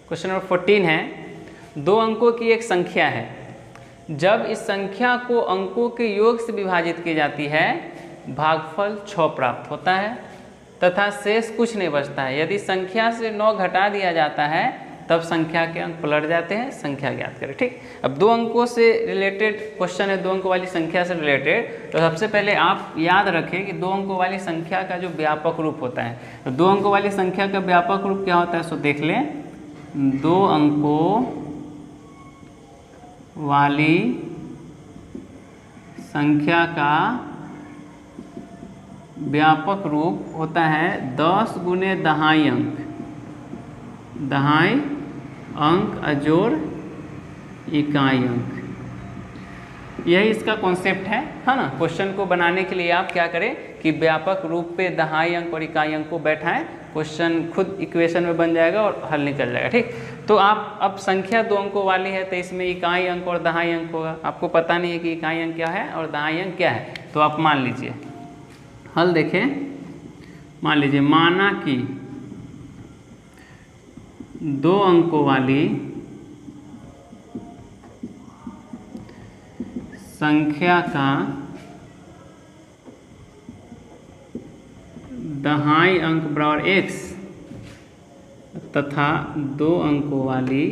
Question number 14 है, 2 अंकों की एक संख्या है, जब इस संख्या को अंकों के योग से विभाजित की जाती है भागफल 6 प्राप्त होता है तथा शेष कुछ नहीं बचता है। यदि संख्या से 9 घटा दिया जाता है तब संख्या के अंक पलट जाते हैं, संख्या ज्ञात करें। ठीक, अब 2 अंकों से रिलेटेड क्वेश्चन है, 2 अंकों वाली संख्या से रिलेटेड। तो सबसे पहले आप याद रखें कि 2 अंकों वाली संख्या का जो व्यापक रूप होता है, तो 2 अंकों वाली संख्या का व्यापक रूप क्या होता है, सो देख लें। 2 अंकों वाली संख्या का व्यापक रूप होता है 10 गुने दहाई अंक, दहाई अंक अजोड़ इकाई अंक। यही इसका कॉन्सेप्ट है ना। क्वेश्चन को बनाने के लिए आप क्या करें कि व्यापक रूप पे दहाई अंक और इकाई अंक को बैठाएं, क्वेश्चन खुद इक्वेशन में बन जाएगा और हल निकल जाएगा। ठीक, तो आप अब संख्या 2 अंकों वाली है तो इसमें इकाई अंक और दहाई अंक होगा। आपको पता नहीं है कि इकाई अंक क्या है और दहाई अंक क्या है, तो आप मान लीजिए हल देखें। मान लीजिए माना कि 2 अंकों वाली संख्या का दहाई अंक बराबर x तथा 2 अंकों वाली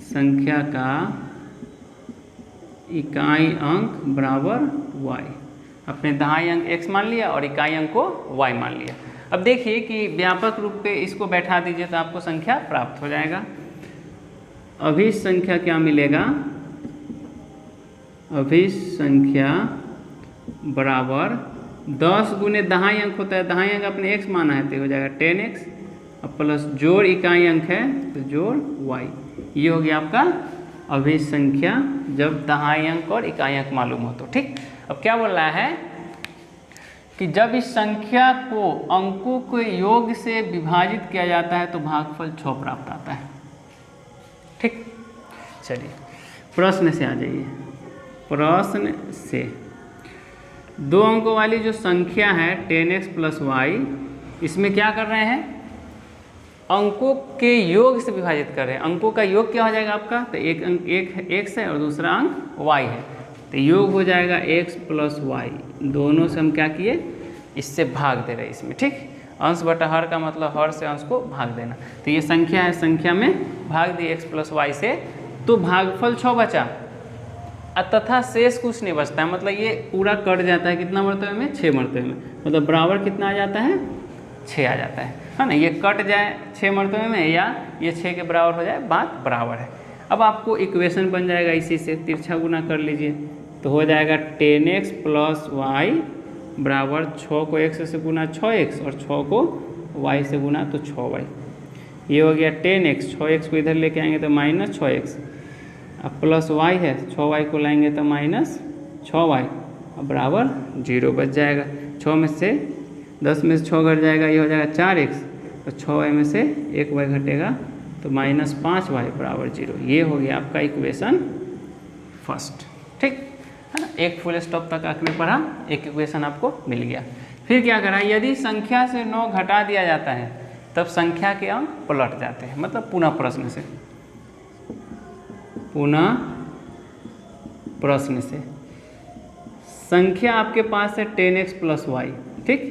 संख्या का इकाई अंक बराबर y। अपने दहाई अंक x मान लिया और इकाई अंक को y मान लिया। अब देखिए कि व्यापक रूप पे इसको बैठा दीजिए तो आपको संख्या प्राप्त हो जाएगा। अभी संख्या क्या मिलेगा, अभी संख्या बराबर 10 गुने दहाई अंक होता है, दहाई अंक अपने x माना है तो हो जाएगा 10x, अब प्लस जोड़ इकाई अंक है तो जोड़ y। ये हो गया आपका अभी संख्या जब दहाई अंक और इकाई अंक मालूम हो तो। ठीक, अब क्या बोल रहा है कि जब इस संख्या को अंकों के योग से विभाजित किया जाता है तो भागफल 6 प्राप्त आता है। ठीक, चलिए प्रश्न से आ जाइए। प्रश्न से 2 अंकों वाली जो संख्या है 10x प्लस वाई, इसमें क्या कर रहे हैं, अंकों के योग से विभाजित कर रहे हैं। अंकों का योग क्या हो जाएगा आपका, तो एक अंक एक x है और दूसरा अंक y है, तो योग हो जाएगा x प्लस वाई। दोनों से हम क्या किए, इससे भाग दे रहे हैं इसमें। ठीक, अंश बटा हर का मतलब हर से अंश को भाग देना। तो ये संख्या है, संख्या में भाग दिए x प्लस वाई से, तो भागफल 6 बचा तथा शेष कुछ नहीं बचता है। मतलब ये पूरा कट जाता है कितना मरतबे में, 6 मरतबे में, मतलब बराबर कितना आ जाता है, 6 आ जाता है ना। ये कट जाए 6 मरतबे में या ये 6 के बराबर हो जाए, बात बराबर है। अब आपको इक्वेशन बन जाएगा, इसी से तिरछा गुना कर लीजिए तो हो जाएगा 10x प्लस वाई बराबर 6 को x से गुना 6x और 6 को y से गुना तो 6y। ये हो गया 10x, 6x को इधर लेके आएंगे तो माइनस 6x, अब प्लस y है 6y को लाएंगे तो माइनस 6y, अब बराबर 0 बच जाएगा। 6 में से 10 में से 6 घट जाएगा, ये हो जाएगा 4x, तो 6y में से 1y घटेगा तो माइनस 5y बराबर 0। ये हो गया आपका इक्वेशन फर्स्ट। ठीक है ना, एक फुल स्टॉप तक आपने पढ़ा, एक इक्वेशन आपको मिल गया। फिर क्या करा, यदि संख्या से 9 घटा दिया जाता है तब संख्या के अंक पलट जाते हैं। मतलब पुनः प्रश्न से, पुनः प्रश्न से संख्या आपके पास है 10x प्लस वाई। ठीक,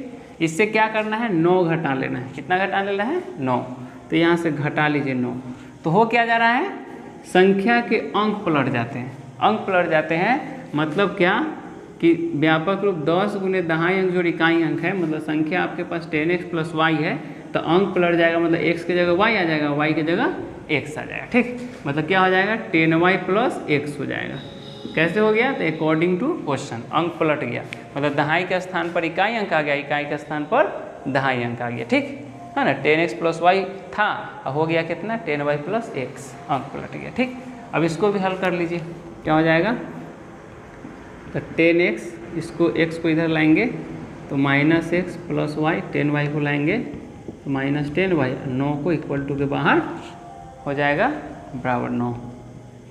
इससे क्या करना है, 9 घटा लेना है। कितना घटा लेना है, 9। तो यहाँ से घटा लीजिए 9, तो हो क्या जा रहा है, संख्या के अंक पलट जाते हैं। अंक पलट जाते हैं मतलब क्या कि व्यापक रूप 10 गुने दहाई अंक जोड़ इकाई अंक है, मतलब संख्या आपके पास 10x प्लस वाई है तो अंक पलट जाएगा, मतलब x की जगह y आ जाएगा, y की जगह x आ जाएगा। ठीक, मतलब क्या हो जाएगा, 10y प्लस x हो जाएगा। कैसे हो गया, तो अकॉर्डिंग टू क्वेश्चन अंक पलट गया, मतलब दहाई के स्थान पर इकाई अंक आ गया, इकाई के स्थान पर दहाई अंक आ गया। ठीक है ना, 10x प्लस वाई था, हो गया कितना, 10y प्लस x, अंक पलट गया। ठीक, अब इसको भी हल कर लीजिए, क्या हो जाएगा, तो 10x, इसको x को इधर लाएंगे तो minus x plus Y, 10y को लाएंगे तो माइनस 10y, 9 को इक्वल टू के बाहर हो जाएगा बराबर 9।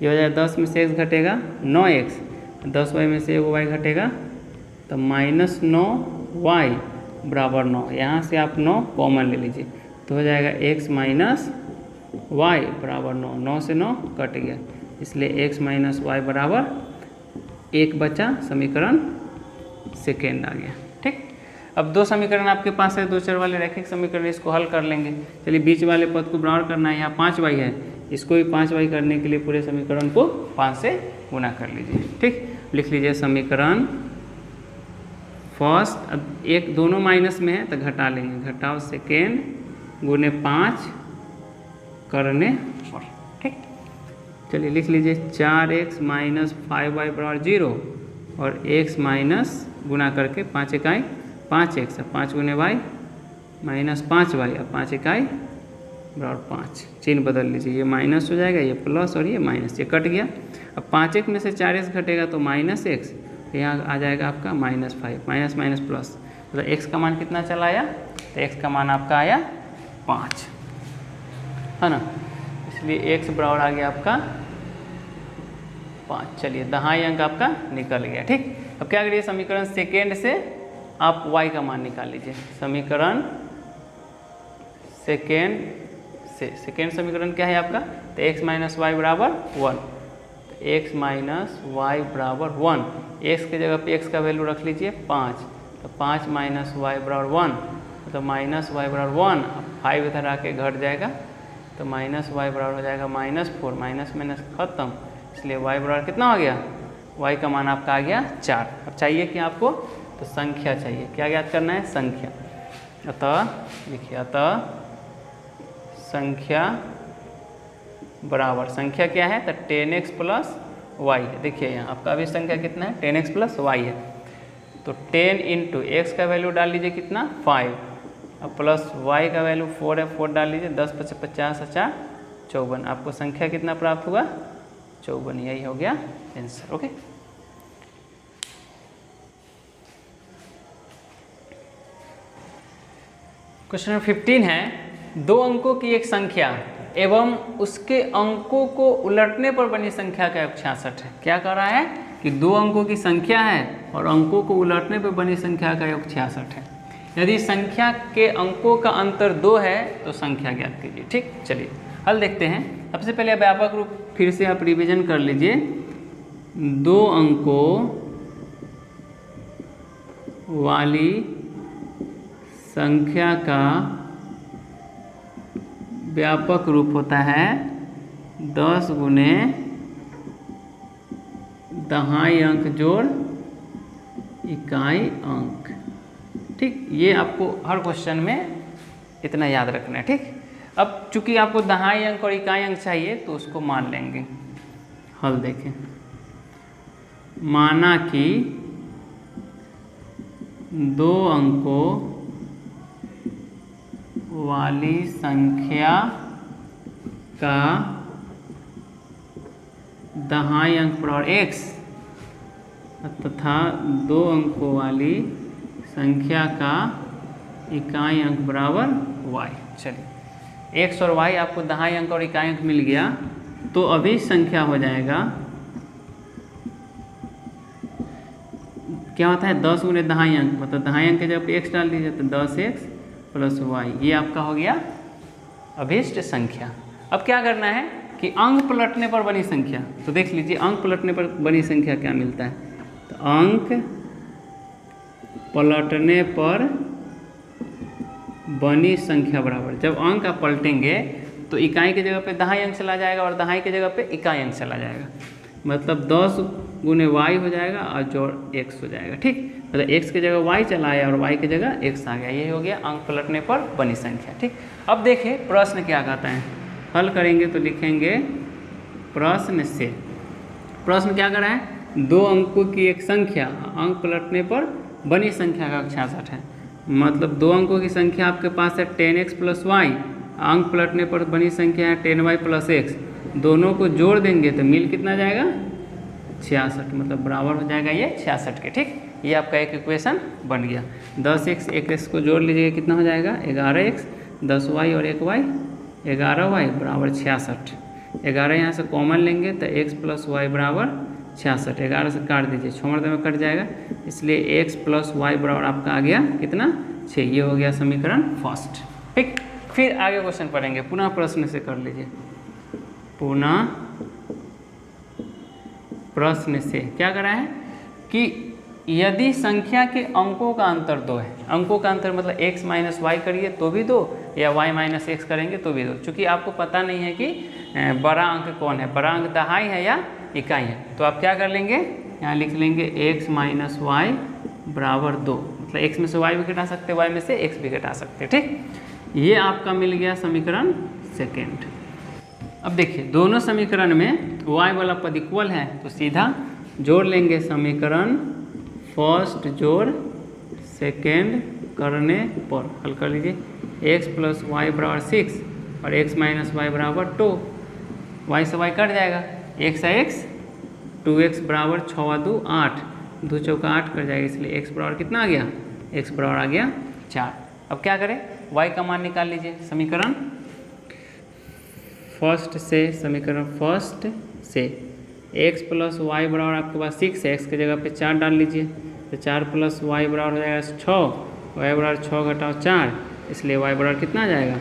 ये हो जाएगा 10 में से x घटेगा 9x, 10y में से 1y घटेगा तो माइनस 9y बराबर 9। यहाँ से आप 9 कॉमन ले लीजिए तो हो जाएगा x माइनस y बराबर 9, 9 से 9 कट गया, इसलिए x माइनस वाई बराबर 1 बचा, समीकरण सेकेंड आ गया। ठीक, अब दो समीकरण आपके पास है, दो चर वाले रैखिक समीकरण, इसको हल कर लेंगे। चलिए बीच वाले पद को बराबर करना है, यहाँ 5y है, इसको भी 5y करने के लिए पूरे समीकरण को 5 से गुना कर लीजिए। ठीक, लिख लीजिए समीकरण फर्स्ट, अब एक दोनों माइनस में है तो घटा लेंगे, घटाओ सेकेंड गुने 5 करने पर। ठीक, चलिए लिख लीजिए 4x माइनस 5y बराबर 0 और x माइनस गुना करके 5 इकाई 5x, 5 गुने y माइनस 5y, अब 5 इकाई बराबर 5, चिन्ह बदल लीजिए, ये माइनस हो जाएगा, ये प्लस और ये माइनस, ये कट गया। अब 5x में से 4x घटेगा तो माइनस x, यहाँ आ जाएगा आपका -5, माइनस माइनस प्लस, मतलब x का मान कितना चला आया, तो x का मान आपका आया 5, है ना, इसलिए x बराबर आ गया आपका 5। चलिए दहाई अंक आपका निकल गया। ठीक, अब क्या करिए, समीकरण सेकेंड से आप y का मान निकाल लीजिए, समीकरण सेकेंड से, सेकेंड समीकरण क्या है आपका, तो x माइनस वाई बराबर 1, x माइनस वाई बराबर 1, x के जगह पे x का वैल्यू रख लीजिए 5, तो 5 माइनस वाई बराबर 1, तो माइनस वाई बराबर 1, 5 इधर आके घट जाएगा, तो माइनस वाई बराबर हो जाएगा -4, माइनस माइनस खत्म, इसलिए y बराबर कितना हो गया, y का मान आपका आ गया 4। अब चाहिए कि आपको, तो संख्या चाहिए, क्या ज्ञात करना है, संख्या। अतः लिखिए, अतः संख्या बराबर, संख्या क्या है, तो 10x प्लस वाई है। देखिए यहाँ आपका अभी संख्या कितना है, 10x प्लस वाई है, तो 10 इंटू एक्स का वैल्यू डाल लीजिए कितना 5, अब प्लस y का वैल्यू 4 है, 4 डाल लीजिए, 10 × 50 = 54, आपको संख्या कितना प्राप्त हुआ, 54, यही हो गया आंसर। ओके, क्वेश्चन नंबर 15 है, दो अंकों की एक संख्या एवं उसके अंकों को उलटने पर बनी संख्या का योग 66 है। क्या कह रहा है कि दो अंकों की संख्या है और अंकों को उलटने पर बनी संख्या का योग 66 है। यदि संख्या के अंकों का अंतर 2 है तो संख्या ज्ञात कीजिए। ठीक, चलिए हल देखते हैं। सबसे पहले व्यापक रूप फिर से आप रिवीजन कर लीजिए। दो अंकों वाली संख्या का व्यापक रूप होता है 10 गुने दहाई अंक जोड़ इकाई अंक। ठीक, ये आपको हर क्वेश्चन में इतना याद रखना है। ठीक, अब चूंकि आपको दहाई अंक और इकाई अंक चाहिए तो उसको मान लेंगे। हल देखें, माना कि दो अंकों वाली संख्या का दहाई अंक बराबर x तथा दो अंकों वाली संख्या का इकाई अंक बराबर y। चलिए x और y आपको दहाई अंक और इकाई अंक मिल गया तो अभी संख्या हो जाएगा, क्या होता है 10 गुने दहाई अंक, मतलब दहाई अंक के जब x डाल दीजिए तो 10x प्लस वाई, ये आपका हो गया अभीष्ट संख्या। अब क्या करना है कि अंक पलटने पर बनी संख्या, तो देख लीजिए अंक पलटने पर बनी संख्या क्या मिलता है। तो अंक पलटने पर बनी संख्या बराबर, जब अंक आप पलटेंगे तो इकाई की जगह पे दहाई अंक चला जाएगा और दहाई की जगह पे इकाई अंक चला जाएगा, मतलब 10 गुने वाई हो जाएगा और जोड़ x हो जाएगा। ठीक, मतलब x की जगह y चला आया और y की जगह x आ गया, ये हो गया अंक पलटने पर बनी संख्या। ठीक, अब देखिए प्रश्न क्या कहता है। हल करेंगे तो लिखेंगे प्रश्न से, प्रश्न क्या कर रहा है, दो अंकों की एक संख्या अंक पलटने पर बनी संख्या का 66 है, मतलब दो अंकों की संख्या आपके पास है 10x प्लस वाई, अंक पलटने पर बनी संख्या है 10y प्लस x, दोनों को जोड़ देंगे तो मिल कितना जाएगा 66, मतलब बराबर हो जाएगा ये 66 के। ठीक, ये आपका एक इक्वेशन बन गया। 10x 1x को जोड़ लीजिएगा कितना हो जाएगा 11x, 10y और 1y 11y बराबर 66। 11 यहाँ से कॉमन लेंगे तो x प्लस वाई बराबर 66, 11 से काट दीजिए 6 मरतबे में कट जाएगा, इसलिए x प्लस वाई बराबर आपका आ गया कितना 6। ये हो गया समीकरण फर्स्ट। ठीक, फिर आगे क्वेश्चन पढ़ेंगे। पुनः प्रश्न से कर लीजिए, पुनः प्रश्न से क्या करा है कि यदि संख्या के अंकों का अंतर 2 है, अंकों का अंतर मतलब x माइनस वाई करिए तो भी 2 या y माइनस एक्स करेंगे तो भी 2, चूँकि आपको पता नहीं है कि बड़ा अंक कौन है, बड़ा अंक दहाई है या इकाई है, तो आप क्या कर लेंगे, यहाँ लिख लेंगे x माइनस वाई बराबर 2, मतलब x में से y भी घटा सकते हैं, y में से x भी घटा सकते हैं। ठीक, ये आपका मिल गया समीकरण सेकेंड। अब देखिए दोनों समीकरण में y वाला पद इक्वल है तो सीधा जोड़ लेंगे, समीकरण फर्स्ट जोड़ सेकेंड करने पर हल कर लीजिए, x प्लस वाई बराबर 6 और x माइनस वाई बराबर 2, y से y कट जाएगा, x है x, 2x बराबर 6 2 8, 2 चौका 8 कर जाएगा, इसलिए x बराबर कितना आ गया, x बराबर आ गया 4। अब क्या करें, y का मान निकाल लीजिए, समीकरण फर्स्ट से, समीकरण फर्स्ट से x प्लस वाई बराबर आपके पास 6 है, x की जगह पे 4 डाल लीजिए, तो 4 प्लस वाई बराबर हो जाएगा 6, y बराबर 6 घटाओ 4, इसलिए y बराबर कितना आ जाएगा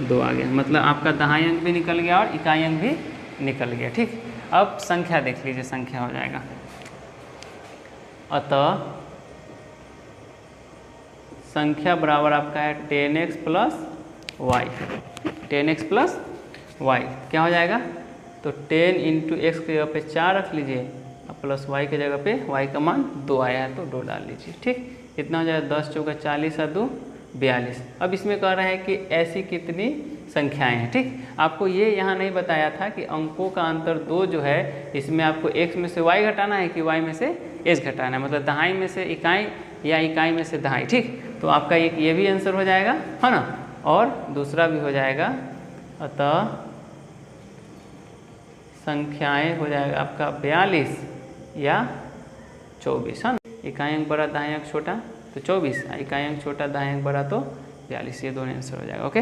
2 आ गया, मतलब आपका दहाई अंक भी निकल गया और इकाई अंक भी निकल गया। ठीक, अब संख्या देख लीजिए, संख्या हो जाएगा, अतः संख्या बराबर आपका है 10x plus Y, 10x plus Y क्या हो जाएगा, तो 10 इंटू एक्स की जगह पे 4 रख लीजिए और प्लस वाई की जगह पे वाई का मान 2 आया है तो 2 डाल लीजिए। ठीक, कितना हो जाएगा, 10 चौका 40 और 2 42। अब इसमें कह रहा है कि ऐसी कितनी संख्याएं हैं। ठीक, आपको ये यहाँ नहीं बताया था कि अंकों का अंतर 2 जो है इसमें आपको x में से y घटाना है कि y में से x घटाना है, मतलब दहाई में से इकाई या इकाई में से दहाई। ठीक, तो आपका एक ये भी आंसर हो जाएगा, है ना, और दूसरा भी हो जाएगा, अतः संख्याएं हो जाएगा आपका 42 या 24, है ना, इकाई अंक बड़ा दहाई अंक छोटा तो 24, इकाई अंक छोटा दहाई अंक बड़ा तो 42, ये दोनों आंसर हो जाएगा। ओके।